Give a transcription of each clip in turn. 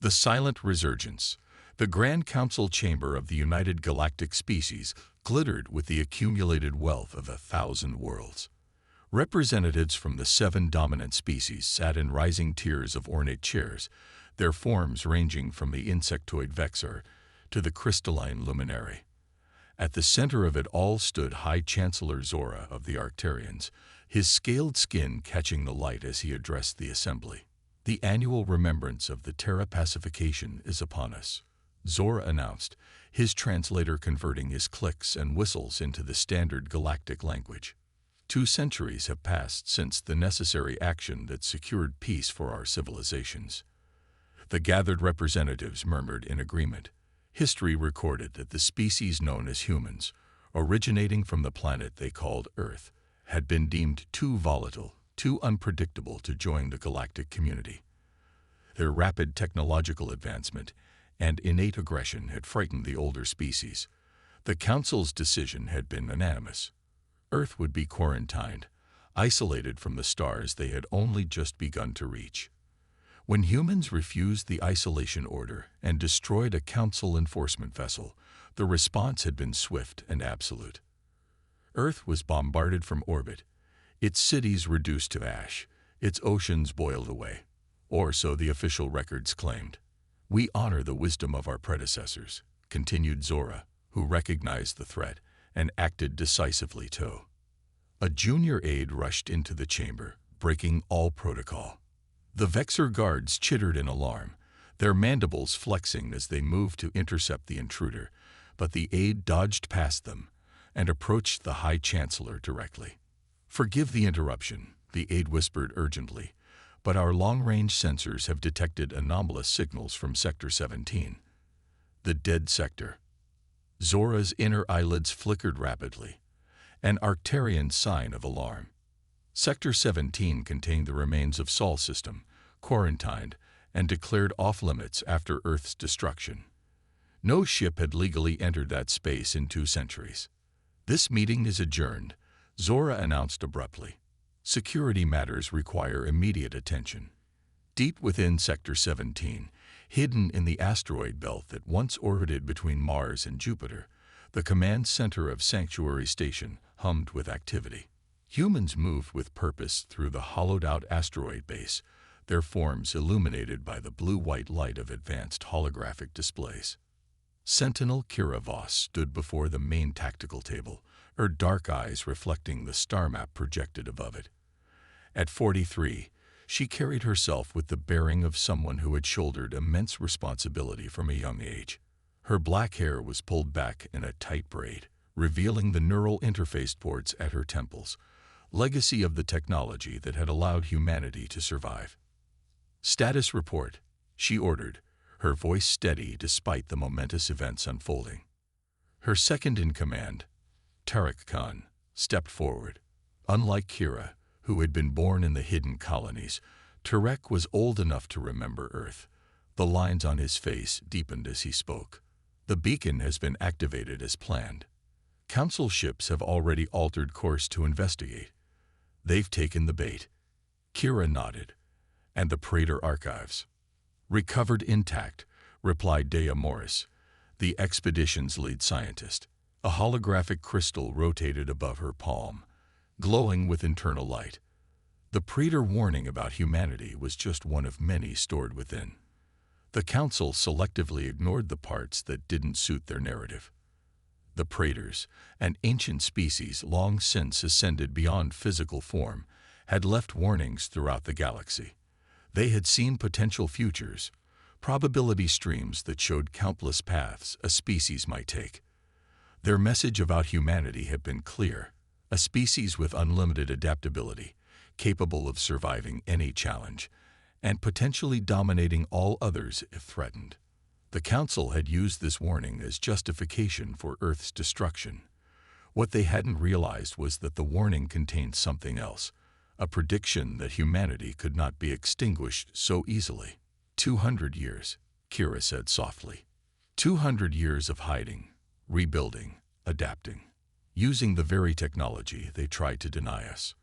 The Silent Resurgence. The Grand Council Chamber of the United Galactic Species glittered with the accumulated wealth of 1,000 worlds. Representatives from the 7 dominant species sat in rising tiers of ornate chairs, their forms ranging from the insectoid Vexor to the crystalline luminary. At the center of it all stood High Chancellor Zora of the Arcturians, his scaled skin catching the light as he addressed the assembly. "The annual remembrance of the Terra pacification is upon us," Zora announced, his translator converting his clicks and whistles into the standard galactic language. 2 centuries have passed since the necessary action that secured peace for our civilizations. The gathered representatives murmured in agreement. History recorded that the species known as humans, originating from the planet they called Earth, had been deemed too volatile, too unpredictable to join the galactic community. Their rapid technological advancement and innate aggression had frightened the older species. The Council's decision had been unanimous. Earth would be quarantined, isolated from the stars they had only just begun to reach. When humans refused the isolation order and destroyed a Council enforcement vessel, the response had been swift and absolute. Earth was bombarded from orbit, its cities reduced to ash, its oceans boiled away, or so the official records claimed. "We honor the wisdom of our predecessors," continued Zora, who recognized the threat and acted decisively too. A junior aide rushed into the chamber, breaking all protocol. The Vexor guards chittered in alarm, their mandibles flexing as they moved to intercept the intruder, but the aide dodged past them and approached the High Chancellor directly. "Forgive the interruption," the aide whispered urgently, "but our long-range sensors have detected anomalous signals from Sector 17. The dead sector." Zora's inner eyelids flickered rapidly, an Arcturian sign of alarm. Sector 17 contained the remains of Sol system, quarantined and declared off-limits after Earth's destruction. No ship had legally entered that space in 2 centuries. "This meeting is adjourned," Zora announced abruptly. "Security matters require immediate attention." Deep within Sector 17, hidden in the asteroid belt that once orbited between Mars and Jupiter, the command center of Sanctuary Station hummed with activity. Humans moved with purpose through the hollowed-out asteroid base, their forms illuminated by the blue-white light of advanced holographic displays. Sentinel Kira Voss stood before the main tactical table, her dark eyes reflecting the star map projected above it. At 43, she carried herself with the bearing of someone who had shouldered immense responsibility from a young age. Her black hair was pulled back in a tight braid, revealing the neural interface ports at her temples, legacy of the technology that had allowed humanity to survive. "Status report," she ordered, her voice steady despite the momentous events unfolding. Her second-in-command, Tarek Khan, stepped forward. Unlike Kira, who had been born in the hidden colonies, Tarek was old enough to remember Earth. The lines on his face deepened as he spoke. "The beacon has been activated as planned. Council ships have already altered course to investigate. They've taken the bait." Kira nodded. "And the Praetor archives?" "Recovered intact," replied Dea Morris, the expedition's lead scientist. A holographic crystal rotated above her palm, glowing with internal light. The Praetor warning about humanity was just one of many stored within. The Council selectively ignored the parts that didn't suit their narrative. The Praetors, an ancient species long since ascended beyond physical form, had left warnings throughout the galaxy. They had seen potential futures, probability streams that showed countless paths a species might take. Their message about humanity had been clear: a species with unlimited adaptability, capable of surviving any challenge, and potentially dominating all others if threatened. The Council had used this warning as justification for Earth's destruction. What they hadn't realized was that the warning contained something else, a prediction that humanity could not be extinguished so easily. 200 years, Kira said softly. 200 years of hiding, rebuilding, adapting, using the very technology they tried to deny us.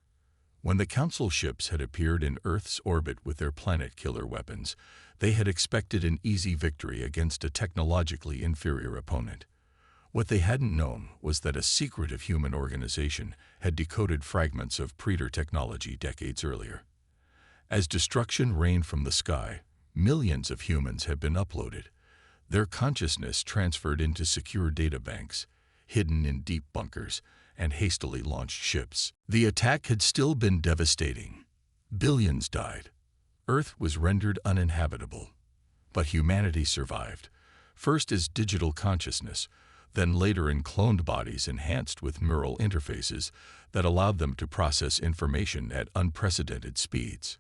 When the Council ships had appeared in Earth's orbit with their planet-killer weapons, they had expected an easy victory against a technologically inferior opponent. What they hadn't known was that a secretive human organization had decoded fragments of Predator technology decades earlier. As destruction rained from the sky, millions of humans had been uploaded, their consciousness transferred into secure databanks, hidden in deep bunkers, and hastily launched ships. The attack had still been devastating. Billions died. Earth was rendered uninhabitable. But humanity survived, first as digital consciousness, then later in cloned bodies enhanced with neural interfaces that allowed them to process information at unprecedented speeds.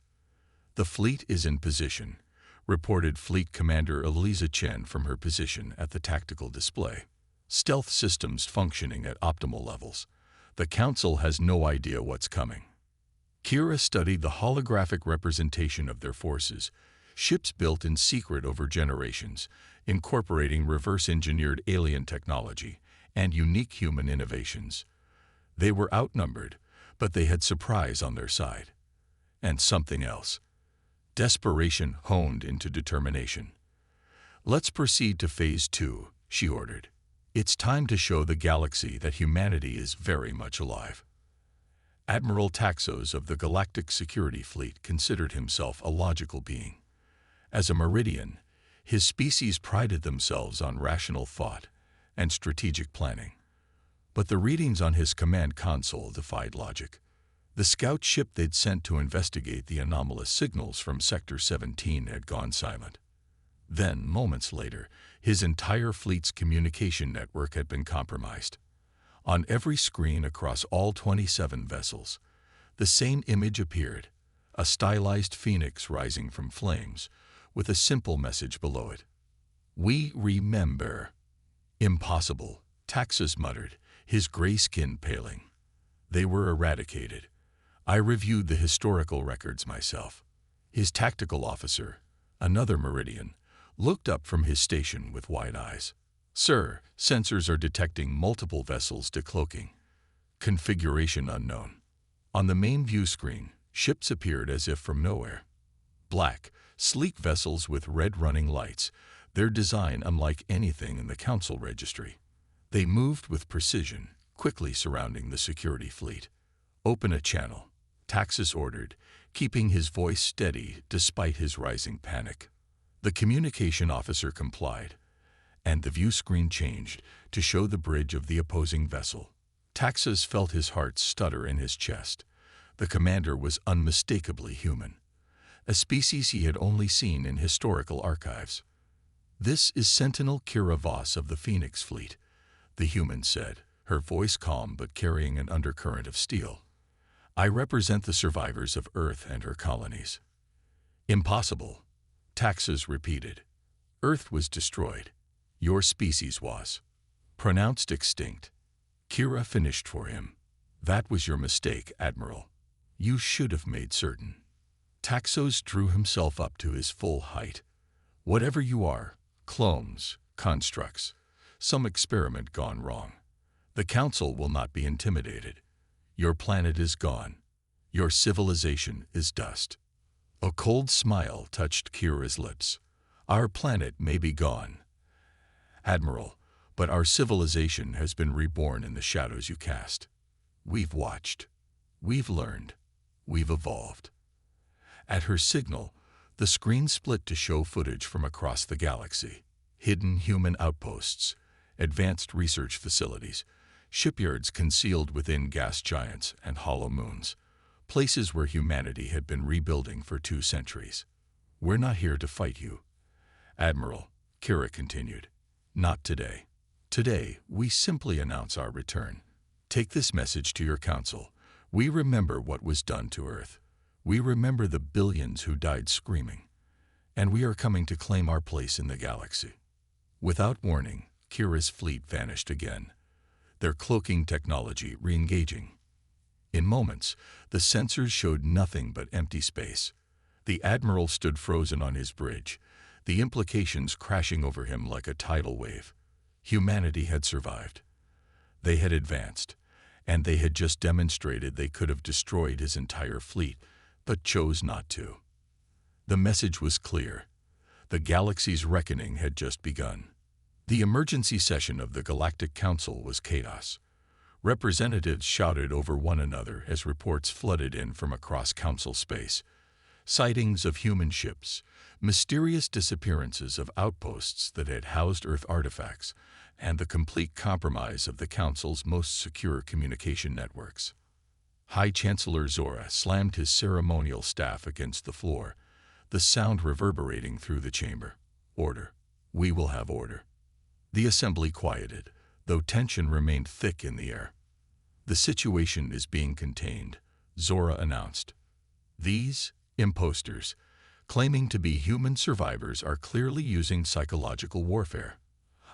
"The fleet is in position," reported Fleet Commander Eliza Chen from her position at the tactical display. "Stealth systems functioning at optimal levels. The Council has no idea what's coming." Kira studied the holographic representation of their forces, ships built in secret over generations, incorporating reverse-engineered alien technology and unique human innovations. They were outnumbered, but they had surprise on their side. And something else. Desperation honed into determination. "Let's proceed to Phase 2, she ordered. "It's time to show the galaxy that humanity is very much alive." Admiral Taxos of the Galactic Security Fleet considered himself a logical being. As a Meridian, his species prided themselves on rational thought and strategic planning. But the readings on his command console defied logic. The scout ship they'd sent to investigate the anomalous signals from Sector 17 had gone silent. Then, moments later, his entire fleet's communication network had been compromised. On every screen across all 27 vessels, the same image appeared, a stylized phoenix rising from flames, with a simple message below it. "We remember." "Impossible," Taxus muttered, his gray skin paling. "They were eradicated. I reviewed the historical records myself." His tactical officer, another Meridian, looked up from his station with wide eyes. "Sir, sensors are detecting multiple vessels decloaking. Configuration unknown." On the main view screen, ships appeared as if from nowhere. Black, sleek vessels with red running lights, their design unlike anything in the Council registry. They moved with precision, quickly surrounding the security fleet. "Open a channel," Taxus ordered, keeping his voice steady despite his rising panic. The communication officer complied, and the view screen changed to show the bridge of the opposing vessel. Taxus felt his heart stutter in his chest. The commander was unmistakably human, a species he had only seen in historical archives. "This is Sentinel Kira Voss of the Phoenix Fleet," the human said, her voice calm but carrying an undercurrent of steel. "I represent the survivors of Earth and her colonies." "Impossible," Taxus repeated. "Earth was destroyed. Your species was pronounced extinct." Kira finished for him. "That was your mistake, Admiral. You should have made certain." Taxos drew himself up to his full height. "Whatever you are, clones, constructs, some experiment gone wrong. The Council will not be intimidated. Your planet is gone. Your civilization is dust." A cold smile touched Kira's lips. "Our planet may be gone, Admiral, but our civilization has been reborn in the shadows you cast. We've watched. We've learned. We've evolved." At her signal, the screen split to show footage from across the galaxy. Hidden human outposts, advanced research facilities, shipyards concealed within gas giants and hollow moons, places where humanity had been rebuilding for 2 centuries. "We're not here to fight you, Admiral," Kira continued. "Not today. Today, we simply announce our return. Take this message to your Council. We remember what was done to Earth. We remember the billions who died screaming. And we are coming to claim our place in the galaxy." Without warning, Kira's fleet vanished again, their cloaking technology re-engaging. In moments, the sensors showed nothing but empty space. The Admiral stood frozen on his bridge, the implications crashing over him like a tidal wave. Humanity had survived. They had advanced, and they had just demonstrated they could have destroyed his entire fleet, but chose not to. The message was clear. The galaxy's reckoning had just begun. The emergency session of the Galactic Council was chaos. Representatives shouted over one another as reports flooded in from across council space. Sightings of human ships, mysterious disappearances of outposts that had housed Earth artifacts, and the complete compromise of the Council's most secure communication networks. High Chancellor Zora slammed his ceremonial staff against the floor, the sound reverberating through the chamber. Order. We will have order. The assembly quieted, though tension remained thick in the air. The situation is being contained, Zora announced. These imposters, claiming to be human survivors, are clearly using psychological warfare.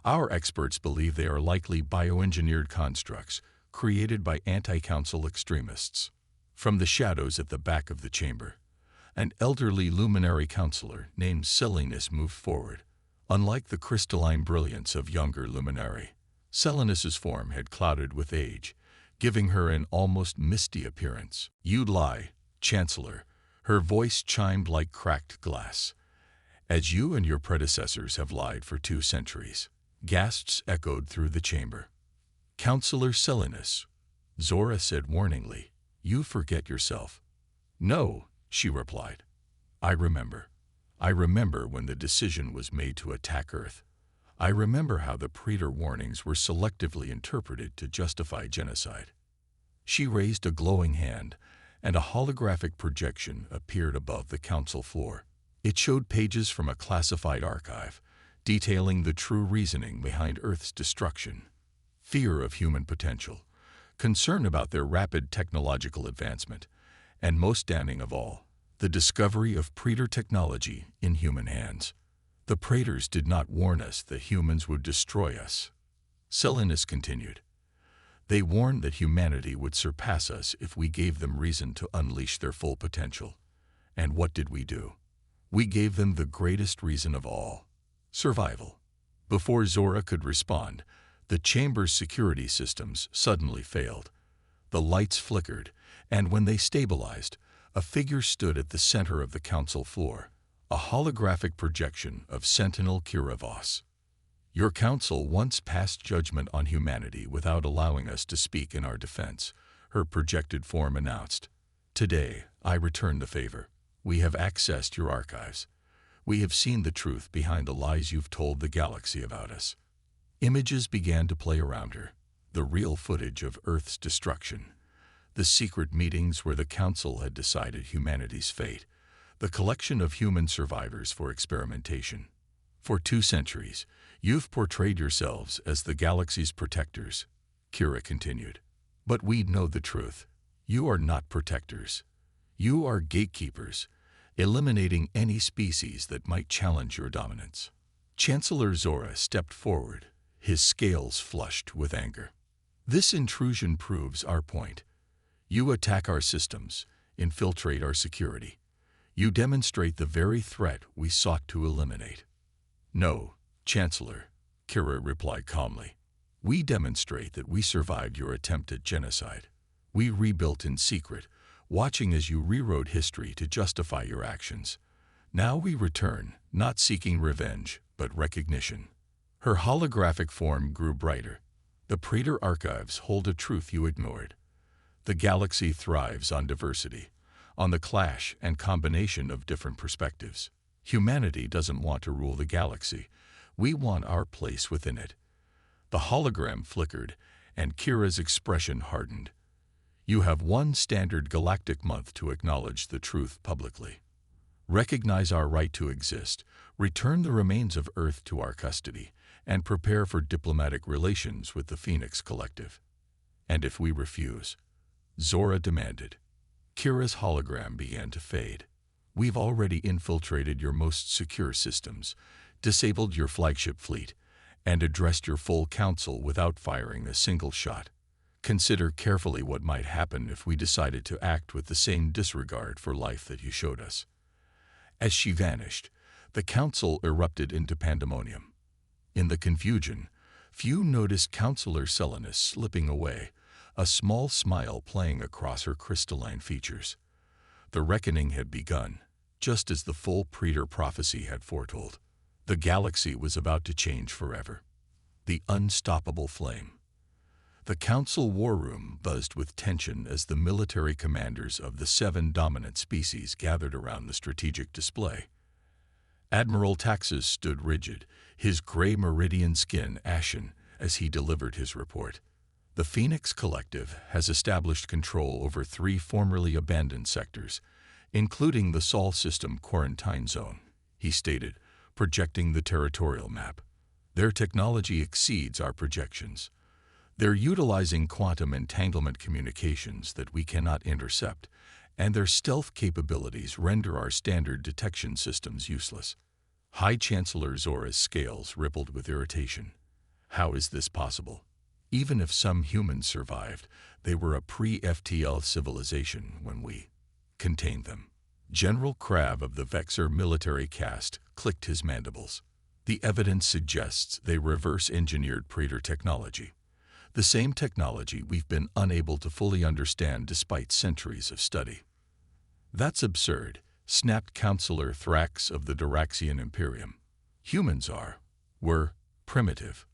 Our experts believe they are likely bioengineered constructs created by anti-council extremists. From the shadows at the back of the chamber, an elderly luminary counselor named Selinus moved forward. Unlike the crystalline brilliance of younger luminary, Selinus's form had clouded with age, giving her an almost misty appearance. "You lie, Chancellor," her voice chimed like cracked glass. "As you and your predecessors have lied for 2 centuries. Gasps echoed through the chamber. "Counselor Selinus," Zora said warningly, "you forget yourself." "No," she replied. "I remember. I remember when the decision was made to attack Earth. I remember how the Praetor warnings were selectively interpreted to justify genocide." She raised a glowing hand, and a holographic projection appeared above the council floor. It showed pages from a classified archive, detailing the true reasoning behind Earth's destruction. Fear of human potential, concern about their rapid technological advancement, and most damning of all, the discovery of Praetor technology in human hands. "The Praetors did not warn us that humans would destroy us," Selinus continued. "They warned that humanity would surpass us if we gave them reason to unleash their full potential. And what did we do? We gave them the greatest reason of all: survival." Before Zora could respond, the chamber's security systems suddenly failed. The lights flickered, and when they stabilized, a figure stood at the center of the council floor, a holographic projection of Sentinel Kiravos. "Your council once passed judgment on humanity without allowing us to speak in our defense," her projected form announced. "Today, I return the favor. We have accessed your archives. We have seen the truth behind the lies you've told the galaxy about us." Images began to play around her, the real footage of Earth's destruction, the secret meetings where the Council had decided humanity's fate, the collection of human survivors for experimentation. "For 2 centuries, you've portrayed yourselves as the galaxy's protectors," Kira continued. "But we know the truth. You are not protectors. You are gatekeepers, eliminating any species that might challenge your dominance." Chancellor Zora stepped forward, his scales flushed with anger. "This intrusion proves our point. You attack our systems, infiltrate our security. You demonstrate the very threat we sought to eliminate." "No, Chancellor," Kira replied calmly. "We demonstrate that we survived your attempt at genocide. We rebuilt in secret, watching as you rewrote history to justify your actions. Now we return, not seeking revenge, but recognition." Her holographic form grew brighter. "The Praetor archives hold a truth you ignored. The galaxy thrives on diversity, on the clash and combination of different perspectives. Humanity doesn't want to rule the galaxy. We want our place within it." The hologram flickered, and Kira's expression hardened. "You have 1 standard galactic month to acknowledge the truth publicly. Recognize our right to exist, return the remains of Earth to our custody, and prepare for diplomatic relations with the Phoenix Collective." "And if we refuse?" Zora demanded. Kira's hologram began to fade. "We've already infiltrated your most secure systems, disabled your flagship fleet, and addressed your full council without firing a single shot. Consider carefully what might happen if we decided to act with the same disregard for life that you showed us." As she vanished, the council erupted into pandemonium. In the confusion, few noticed Counselor Selinus slipping away, a small smile playing across her crystalline features. The reckoning had begun, just as the full Praetor prophecy had foretold. The galaxy was about to change forever. The unstoppable flame. The council war room buzzed with tension as the military commanders of the 7 dominant species gathered around the strategic display. Admiral Taxus stood rigid, his gray meridian skin ashen as he delivered his report. The Phoenix Collective has established control over 3 formerly abandoned sectors, including the Sol System Quarantine Zone, he stated, projecting the territorial map. Their technology exceeds our projections. They're utilizing quantum entanglement communications that we cannot intercept, and their stealth capabilities render our standard detection systems useless. High Chancellor Zora's scales rippled with irritation. How is this possible? Even if some humans survived, they were a pre-FTL civilization when we contained them. General Crab of the Vexer military caste clicked his mandibles. The evidence suggests they reverse-engineered Praetor technology. The same technology we've been unable to fully understand despite centuries of study. That's absurd, snapped Counselor Thrax of the Duraxian Imperium. Humans were primitive.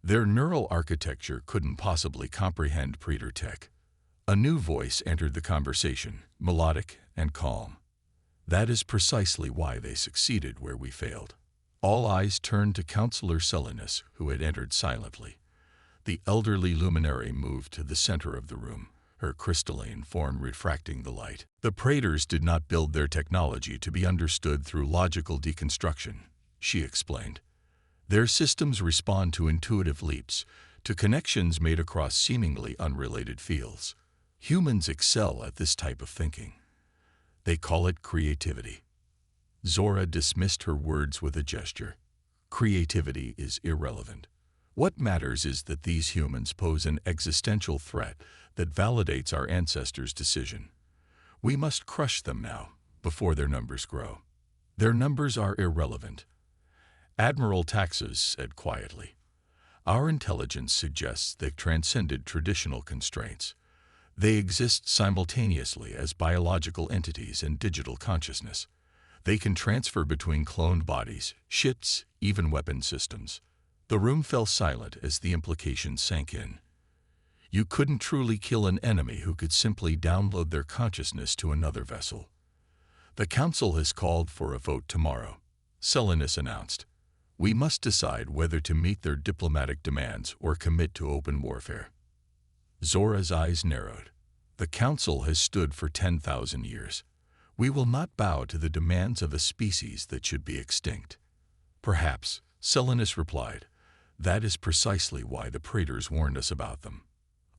Their neural architecture couldn't possibly comprehend Praetor tech. A new voice entered the conversation, melodic and calm. That is precisely why they succeeded where we failed. All eyes turned to Counselor Selinus, who had entered silently. The elderly luminary moved to the center of the room, her crystalline form refracting the light. The Praetors did not build their technology to be understood through logical deconstruction, she explained. Their systems respond to intuitive leaps, to connections made across seemingly unrelated fields. Humans excel at this type of thinking. They call it creativity. Zora dismissed her words with a gesture. Creativity is irrelevant. What matters is that these humans pose an existential threat that validates our ancestors' decision. We must crush them now, before their numbers grow. Their numbers are irrelevant. Admiral Taxus said quietly. Our intelligence suggests they've transcended traditional constraints. They exist simultaneously as biological entities and digital consciousness. They can transfer between cloned bodies, ships, even weapon systems. The room fell silent as the implications sank in. You couldn't truly kill an enemy who could simply download their consciousness to another vessel. The Council has called for a vote tomorrow, Selinus announced. We must decide whether to meet their diplomatic demands or commit to open warfare. Zora's eyes narrowed. The Council has stood for 10,000 years. We will not bow to the demands of a species that should be extinct. Perhaps, Selinus replied. That is precisely why the Praetors warned us about them.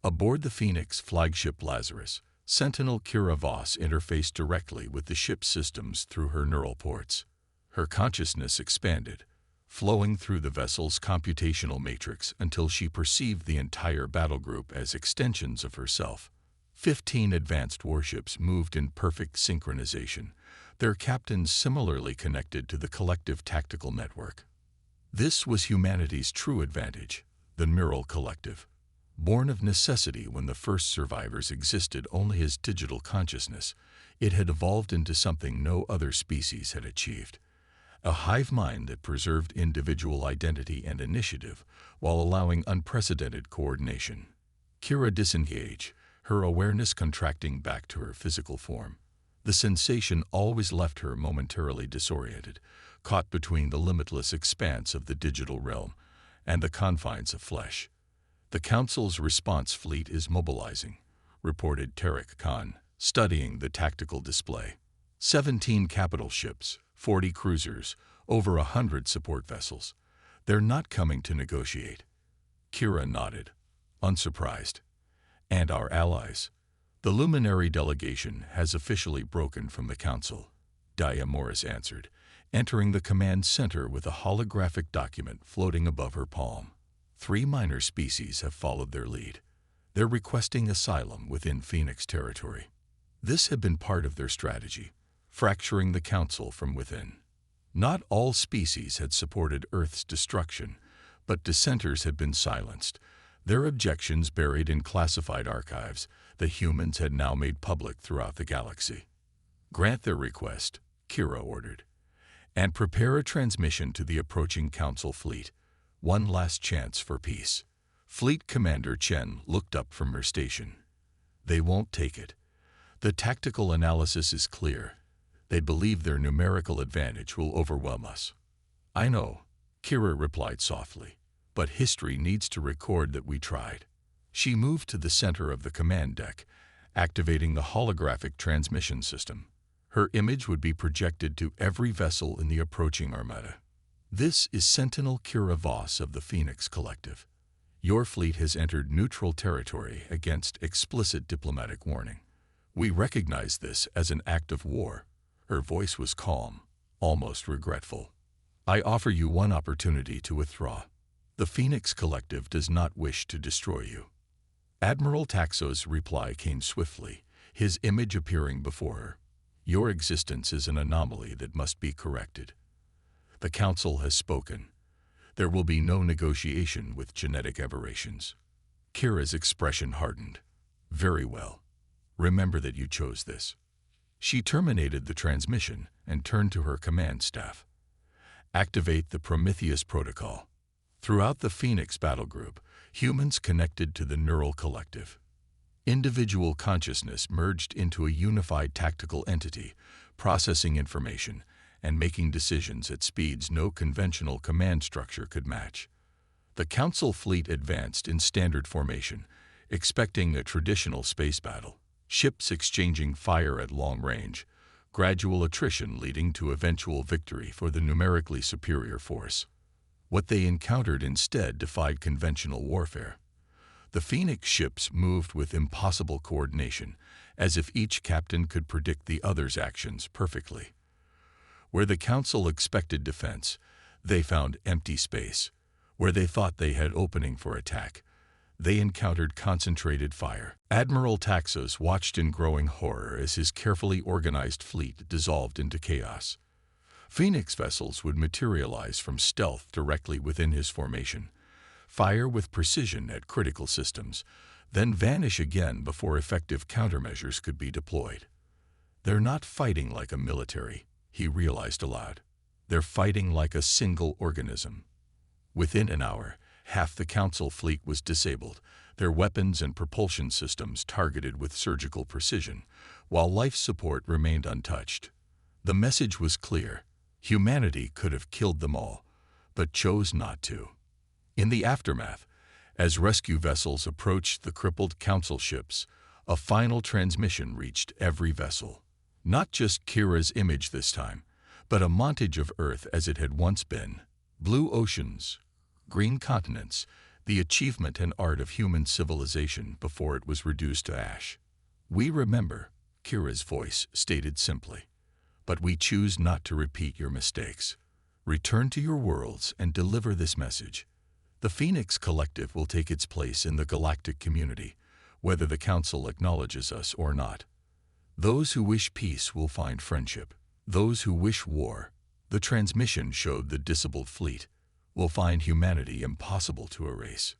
Aboard the Phoenix flagship Lazarus, Sentinel Kira Voss interfaced directly with the ship's systems through her neural ports. Her consciousness expanded, flowing through the vessel's computational matrix until she perceived the entire battle group as extensions of herself. 15 advanced warships moved in perfect synchronization, their captains similarly connected to the collective tactical network. This was humanity's true advantage, the neural collective. Born of necessity when the first survivors existed only as digital consciousness, it had evolved into something no other species had achieved. A hive mind that preserved individual identity and initiative while allowing unprecedented coordination. Kira disengaged, her awareness contracting back to her physical form. The sensation always left her momentarily disoriented, caught between the limitless expanse of the digital realm and the confines of flesh. The Council's response fleet is mobilizing, reported Tariq Khan, studying the tactical display. 17 capital ships, 40 cruisers, over 100 support vessels. They're not coming to negotiate. Kira nodded, unsurprised. And our allies? The luminary delegation has officially broken from the Council, Dia Morris answered, entering the command center with a holographic document floating above her palm. 3 minor species have followed their lead. They're requesting asylum within Phoenix territory. This had been part of their strategy, fracturing the Council from within. Not all species had supported Earth's destruction, but dissenters had been silenced. Their objections buried in classified archives the humans had now made public throughout the galaxy. "Grant their request," Kira ordered, "and prepare a transmission to the approaching Council fleet. One last chance for peace." Fleet Commander Chen looked up from her station. "They won't take it. The tactical analysis is clear. They believe their numerical advantage will overwhelm us." "I know," Kira replied softly, "but history needs to record that we tried." She moved to the center of the command deck, activating the holographic transmission system. Her image would be projected to every vessel in the approaching armada. "This is Sentinel Kira Voss of the Phoenix Collective. Your fleet has entered neutral territory against explicit diplomatic warning. We recognize this as an act of war." Her voice was calm, almost regretful. "I offer you one opportunity to withdraw. The Phoenix Collective does not wish to destroy you." Admiral Taxo's reply came swiftly, his image appearing before her. "Your existence is an anomaly that must be corrected. The Council has spoken. There will be no negotiation with genetic aberrations." Kira's expression hardened. "Very well. Remember that you chose this." She terminated the transmission and turned to her command staff. "Activate the Prometheus Protocol." Throughout the Phoenix battle group, humans connected to the Neural Collective. Individual consciousness merged into a unified tactical entity, processing information and making decisions at speeds no conventional command structure could match. The Council fleet advanced in standard formation, expecting a traditional space battle. Ships exchanging fire at long range, gradual attrition leading to eventual victory for the numerically superior force. What they encountered instead defied conventional warfare. The Phoenix ships moved with impossible coordination, as if each captain could predict the other's actions perfectly. Where the Council expected defense, they found empty space. Where they thought they had opening for attack, they encountered concentrated fire. Admiral Taxos watched in growing horror as his carefully organized fleet dissolved into chaos. Phoenix vessels would materialize from stealth directly within his formation, fire with precision at critical systems, then vanish again before effective countermeasures could be deployed. "They're not fighting like a military," he realized aloud. "They're fighting like a single organism." Within an hour, half the Council fleet was disabled, their weapons and propulsion systems targeted with surgical precision, while life support remained untouched. The message was clear. Humanity could have killed them all, but chose not to. In the aftermath, as rescue vessels approached the crippled Council ships, a final transmission reached every vessel. Not just Kira's image this time, but a montage of Earth as it had once been. Blue oceans, green continents, the achievement and art of human civilization before it was reduced to ash. "We remember," Kira's voice stated simply, "but we choose not to repeat your mistakes. Return to your worlds and deliver this message. The Phoenix Collective will take its place in the galactic community, whether the Council acknowledges us or not. Those who wish peace will find friendship. Those who wish war," the transmission showed the disabled fleet, "will find humanity impossible to erase."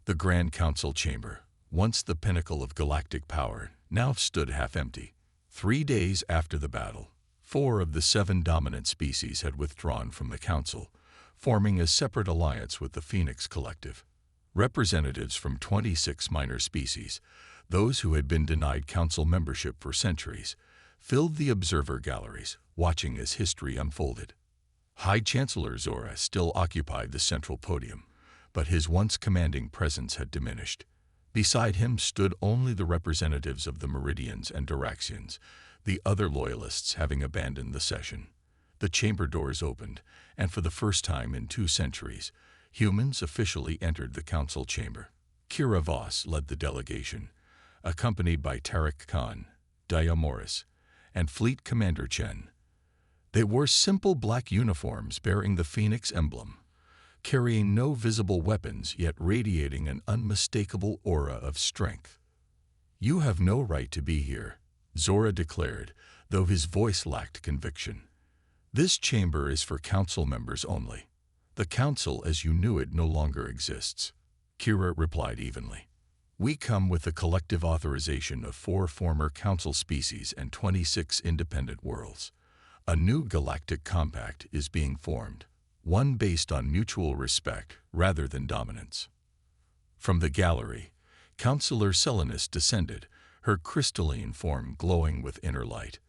The Grand Council chamber, once the pinnacle of galactic power, now stood half empty. 3 days after the battle, 4 of the 7 dominant species had withdrawn from the Council, forming a separate alliance with the Phoenix Collective. Representatives from 26 minor species, those who had been denied Council membership for centuries, filled the observer galleries, watching as history unfolded. High Chancellor Zora still occupied the central podium, but his once commanding presence had diminished. Beside him stood only the representatives of the Meridians and Duraxians, the other loyalists having abandoned the session. The chamber doors opened, and for the first time in 2 centuries, humans officially entered the Council chamber. Kira Voss led the delegation, accompanied by Tarek Khan, Diamoris, and Fleet Commander Chen. They wore simple black uniforms bearing the Phoenix emblem, carrying no visible weapons yet radiating an unmistakable aura of strength. "You have no right to be here," Zora declared, though his voice lacked conviction. "This chamber is for Council members only. The Council as you knew it no longer exists." Kira replied evenly. We come with the collective authorization of 4 former council species and 26 independent worlds. A new galactic compact is being formed, one based on mutual respect rather than dominance. From the gallery, Councillor Selenus descended, her crystalline form glowing with inner light.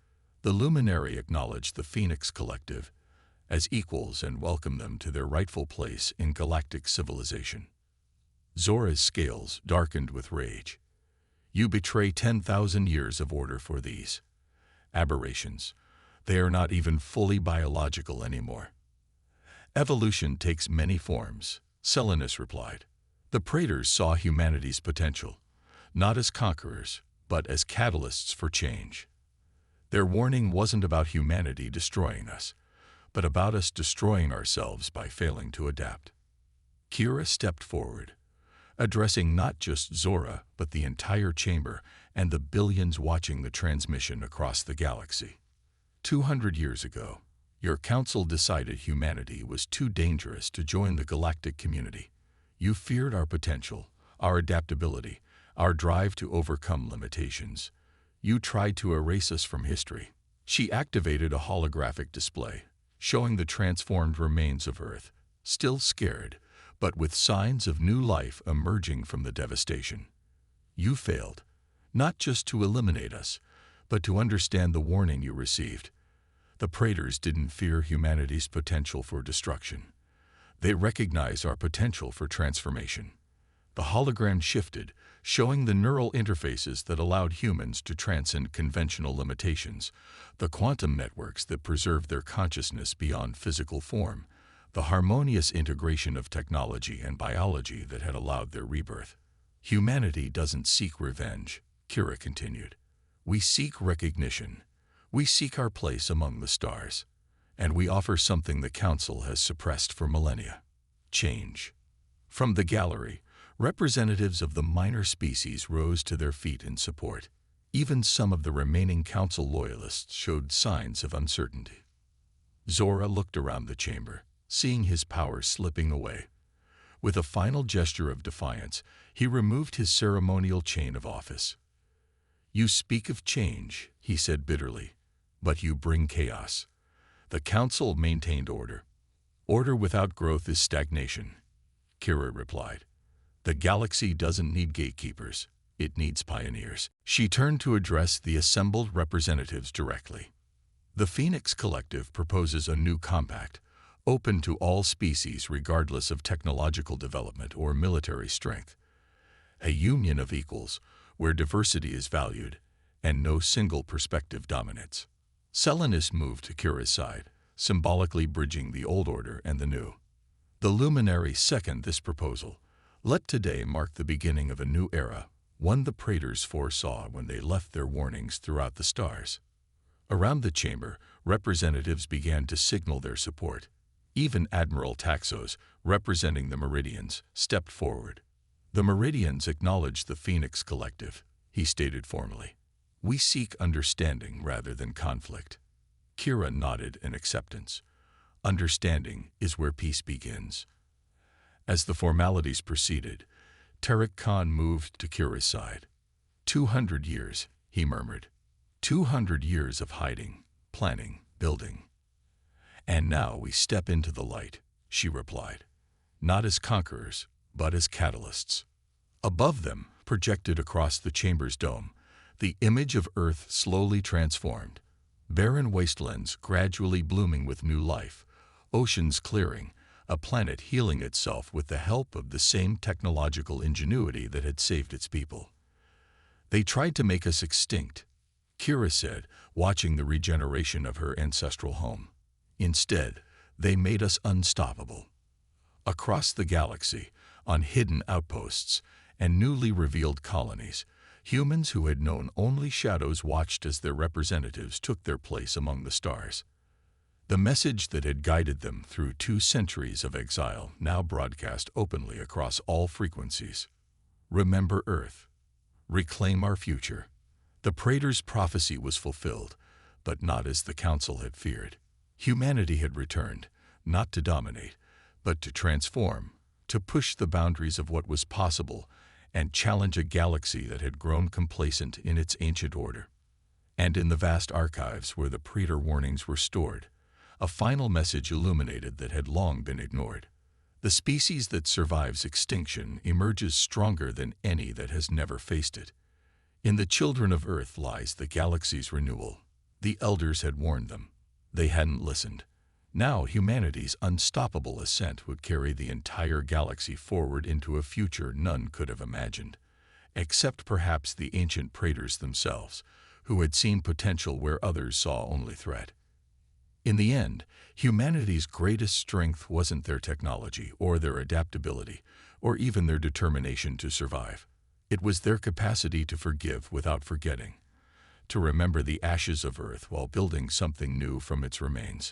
The luminary acknowledged the Phoenix Collective as equals and welcomed them to their rightful place in galactic civilization. Zora's scales darkened with rage. You betray 10,000 years of order for these aberrations. They are not even fully biological anymore. Evolution takes many forms, Selenus replied. The Praetors saw humanity's potential, not as conquerors, but as catalysts for change. Their warning wasn't about humanity destroying us, but about us destroying ourselves by failing to adapt. Kira stepped forward, addressing not just Zora, but the entire chamber and the billions watching the transmission across the galaxy. 200 years ago, your council decided humanity was too dangerous to join the galactic community. You feared our potential, our adaptability, our drive to overcome limitations. You tried to erase us from history. She activated a holographic display, showing the transformed remains of Earth, still scared, but with signs of new life emerging from the devastation. You failed, not just to eliminate us, but to understand the warning you received. The Praetors didn't fear humanity's potential for destruction. They recognized our potential for transformation. The hologram shifted, showing the neural interfaces that allowed humans to transcend conventional limitations, the quantum networks that preserved their consciousness beyond physical form, the harmonious integration of technology and biology that had allowed their rebirth. Humanity doesn't seek revenge, Kira continued. We seek recognition. We seek our place among the stars. And we offer something the Council has suppressed for millennia: change. From the gallery, representatives of the minor species rose to their feet in support. Even some of the remaining Council loyalists showed signs of uncertainty. Zora looked around the chamber, seeing his power slipping away. With a final gesture of defiance, he removed his ceremonial chain of office. You speak of change, he said bitterly, but you bring chaos. The Council maintained order. Order without growth is stagnation, Kira replied. The galaxy doesn't need gatekeepers, it needs pioneers. She turned to address the assembled representatives directly. The Phoenix Collective proposes a new compact, open to all species regardless of technological development or military strength. A union of equals, where diversity is valued and no single perspective dominates. Selenus moved to Kira's side, symbolically bridging the old order and the new. The luminary seconded this proposal. Let today mark the beginning of a new era, one the Praetors foresaw when they left their warnings throughout the stars. Around the chamber, representatives began to signal their support. Even Admiral Taxos, representing the Meridians, stepped forward. The Meridians acknowledged the Phoenix Collective, he stated formally. We seek understanding rather than conflict. Kira nodded in acceptance. Understanding is where peace begins. As the formalities proceeded, Tariq Khan moved to Kira's side. 200 years, he murmured. 200 years of hiding, planning, building. And now we step into the light, she replied. Not as conquerors, but as catalysts. Above them, projected across the chamber's dome, the image of Earth slowly transformed. Barren wastelands gradually blooming with new life, oceans clearing, a planet healing itself with the help of the same technological ingenuity that had saved its people. They tried to make us extinct, Kira said, watching the regeneration of her ancestral home. Instead, they made us unstoppable. Across the galaxy, on hidden outposts and newly revealed colonies, humans who had known only shadows watched as their representatives took their place among the stars. The message that had guided them through 2 centuries of exile now broadcast openly across all frequencies. Remember Earth. Reclaim our future. The Praetor's prophecy was fulfilled, but not as the Council had feared. Humanity had returned, not to dominate, but to transform, to push the boundaries of what was possible and challenge a galaxy that had grown complacent in its ancient order. And in the vast archives where the predator warnings were stored, a final message illuminated that had long been ignored. The species that survives extinction emerges stronger than any that has never faced it. In the children of Earth lies the galaxy's renewal. The elders had warned them. They hadn't listened. Now humanity's unstoppable ascent would carry the entire galaxy forward into a future none could have imagined, except perhaps the ancient praetors themselves, who had seen potential where others saw only threat. In the end, humanity's greatest strength wasn't their technology or their adaptability, or even their determination to survive. It was their capacity to forgive without forgetting, to remember the ashes of Earth while building something new from its remains.